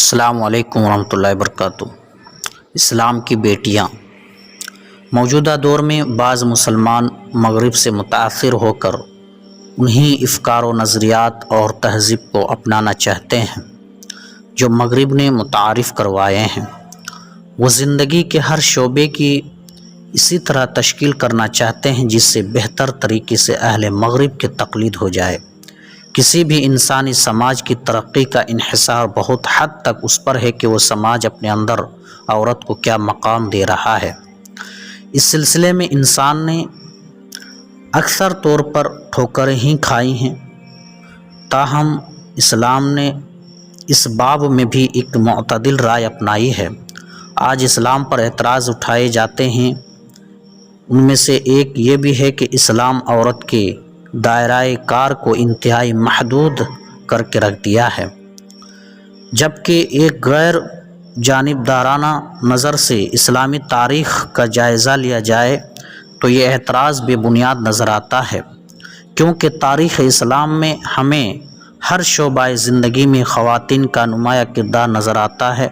السلام علیکم ورحمۃ اللہ وبرکاتہ۔ اسلام کی بیٹیاں۔ موجودہ دور میں بعض مسلمان مغرب سے متاثر ہو کر انہی افکار و نظریات اور تہذیب کو اپنانا چاہتے ہیں جو مغرب نے متعارف کروائے ہیں۔ وہ زندگی کے ہر شعبے کی اسی طرح تشکیل کرنا چاہتے ہیں جس سے بہتر طریقے سے اہل مغرب کے تقلید ہو جائے۔ کسی بھی انسانی سماج کی ترقی کا انحصار بہت حد تک اس پر ہے کہ وہ سماج اپنے اندر عورت کو کیا مقام دے رہا ہے۔ اس سلسلے میں انسان نے اکثر طور پر ٹھوکریں ہی کھائی ہیں، تاہم اسلام نے اس باب میں بھی ایک معتدل رائے اپنائی ہے۔ آج اسلام پر اعتراض اٹھائے جاتے ہیں، ان میں سے ایک یہ بھی ہے کہ اسلام عورت کے دائرۂ کار کو انتہائی محدود کر کے رکھ دیا ہے، جبکہ ایک غیر جانبدارانہ نظر سے اسلامی تاریخ کا جائزہ لیا جائے تو یہ اعتراض بے بنیاد نظر آتا ہے، کیونکہ تاریخ اسلام میں ہمیں ہر شعبہ زندگی میں خواتین کا نمایاں کردار نظر آتا ہے۔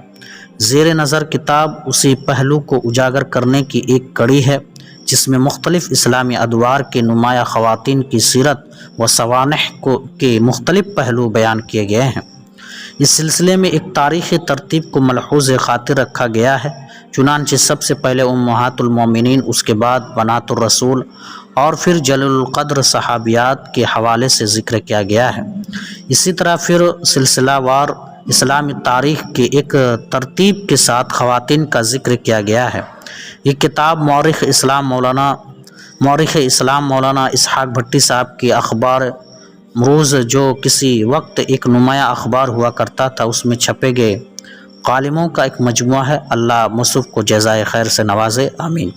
زیر نظر کتاب اسی پہلو کو اجاگر کرنے کی ایک کڑی ہے جس میں مختلف اسلامی ادوار کے نمایاں خواتین کی سیرت و سوانح کے مختلف پہلو بیان کیے گئے ہیں۔ اس سلسلے میں ایک تاریخی ترتیب کو ملحوظ خاطر رکھا گیا ہے، چنانچہ سب سے پہلے امہات المومنین، اس کے بعد بنات الرسول اور پھر جلیل القدر صحابیات کے حوالے سے ذکر کیا گیا ہے۔ اسی طرح پھر سلسلہ وار اسلامی تاریخ کے ایک ترتیب کے ساتھ خواتین کا ذکر کیا گیا ہے۔ یہ کتاب مورخ اسلام مولانا اسحاق بھٹی صاحب کی اخبار مروز، جو کسی وقت ایک نمایاں اخبار ہوا کرتا تھا، اس میں چھپے گئے کالموں کا ایک مجموعہ ہے۔ اللہ مصحف کو جزائے خیر سے نوازے، آمین۔